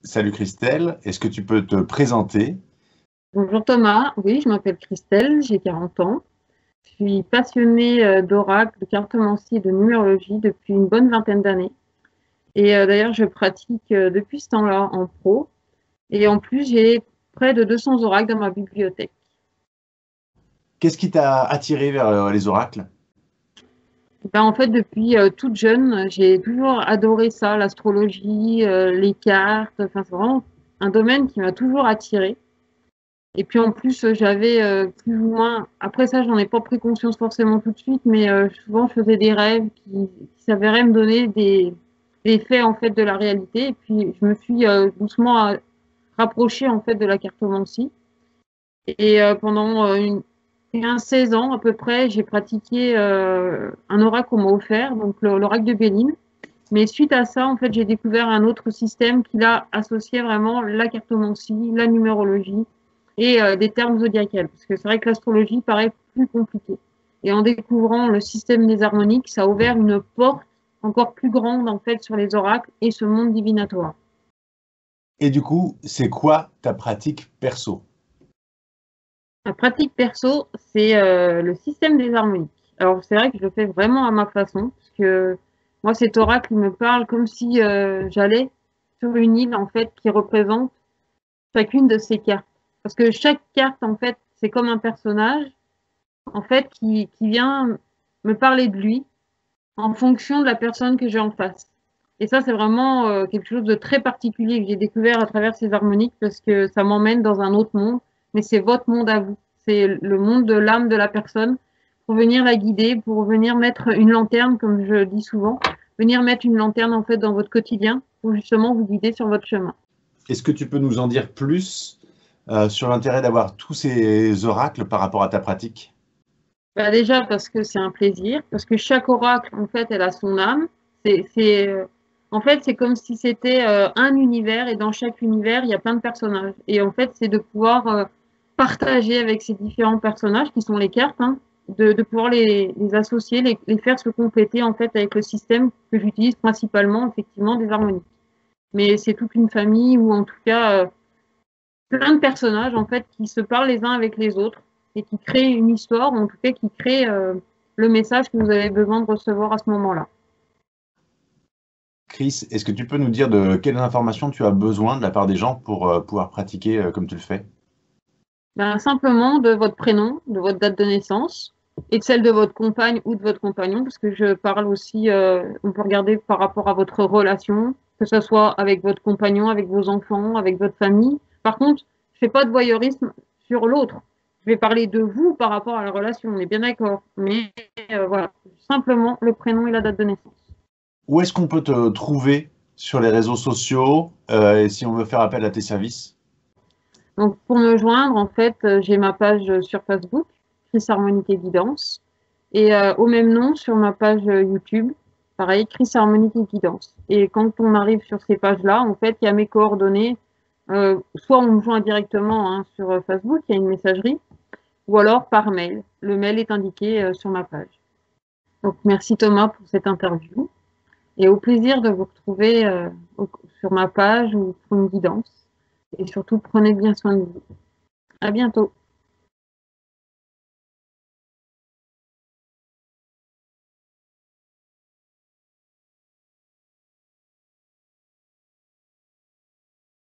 Salut Christelle, est-ce que tu peux te présenter? Bonjour Thomas, oui, je m'appelle Christelle, j'ai 40 ans. Je suis passionnée d'oracle, de cartomancie et de numérologie depuis une bonne vingtaine d'années. Et d'ailleurs, je pratique depuis ce temps-là en pro. Et en plus, j'ai près de 200 oracles dans ma bibliothèque. Qu'est-ce qui t'a attiré vers les oracles? Ben, en fait, depuis toute jeune, j'ai toujours adoré ça, l'astrologie, les cartes. Enfin, c'est vraiment un domaine qui m'a toujours attirée. Et puis en plus, j'avais plus ou moins, après ça, j'en ai pas pris conscience forcément tout de suite, mais souvent je faisais des rêves qui s'avéraient me donner des faits en fait de la réalité. Et puis je me suis doucement rapprochée en fait de la cartomancie. Et pendant 16 ans à peu près, j'ai pratiqué un oracle qu'on m'a offert, donc l'oracle de Béline. Mais suite à ça, en fait, j'ai découvert un autre système qui l'a associé vraiment la cartomancie, la numérologie et des termes zodiacales. Parce que c'est vrai que l'astrologie paraît plus compliquée. Et en découvrant le système des harmoniques, ça a ouvert une porte encore plus grande en fait sur les oracles et ce monde divinatoire. Et du coup, c'est quoi ta pratique perso? Ma pratique perso, c'est le système des harmoniques. Alors c'est vrai que je le fais vraiment à ma façon, parce que moi cet oracle il me parle comme si j'allais sur une île en fait qui représente chacune de ces cartes. Parce que chaque carte en fait c'est comme un personnage en fait qui vient me parler de lui en fonction de la personne que j'ai en face. Et ça c'est vraiment quelque chose de très particulier que j'ai découvert à travers ces harmoniques parce que ça m'emmène dans un autre monde, mais c'est votre monde à vous. C'est le monde de l'âme de la personne pour venir la guider, pour venir mettre une lanterne, comme je dis souvent, venir mettre une lanterne en fait dans votre quotidien pour justement vous guider sur votre chemin. Est-ce que tu peux nous en dire plus sur l'intérêt d'avoir tous ces oracles par rapport à ta pratique? Bah déjà parce que c'est un plaisir, parce que chaque oracle en fait elle a son âme. En fait c'est comme si c'était un univers et dans chaque univers il y a plein de personnages. Et en fait c'est de pouvoir partager avec ces différents personnages qui sont les cartes, hein, de pouvoir les associer, les faire se compléter en fait avec le système que j'utilise principalement effectivement des harmonies. Mais c'est toute une famille ou en tout cas plein de personnages en fait qui se parlent les uns avec les autres et qui créent une histoire, ou en tout cas qui créent le message que vous avez besoin de recevoir à ce moment-là. Chris, est-ce que tu peux nous dire de quelles informations tu as besoin de la part des gens pour pouvoir pratiquer comme tu le fais? Ben, simplement de votre prénom, de votre date de naissance et de celle de votre compagne ou de votre compagnon, parce que je parle aussi, on peut regarder par rapport à votre relation, que ce soit avec votre compagnon, avec vos enfants, avec votre famille. Par contre, je fais pas de voyeurisme sur l'autre. Je vais parler de vous par rapport à la relation, on est bien d'accord. Mais voilà, simplement le prénom et la date de naissance. Où est-ce qu'on peut te trouver sur les réseaux sociaux et si on veut faire appel à tes services? Donc, pour me joindre, en fait, j'ai ma page sur Facebook, Chris Harmonique et Guidance, et au même nom sur ma page YouTube, pareil, Chris Harmonique et Guidance. Et quand on arrive sur ces pages-là, en fait, il y a mes coordonnées. Soit on me joint directement hein, sur Facebook, il y a une messagerie, ou alors par mail. Le mail est indiqué sur ma page. Donc, merci Thomas pour cette interview et au plaisir de vous retrouver sur ma page ou pour une guidance. Et surtout, prenez bien soin de vous. À bientôt.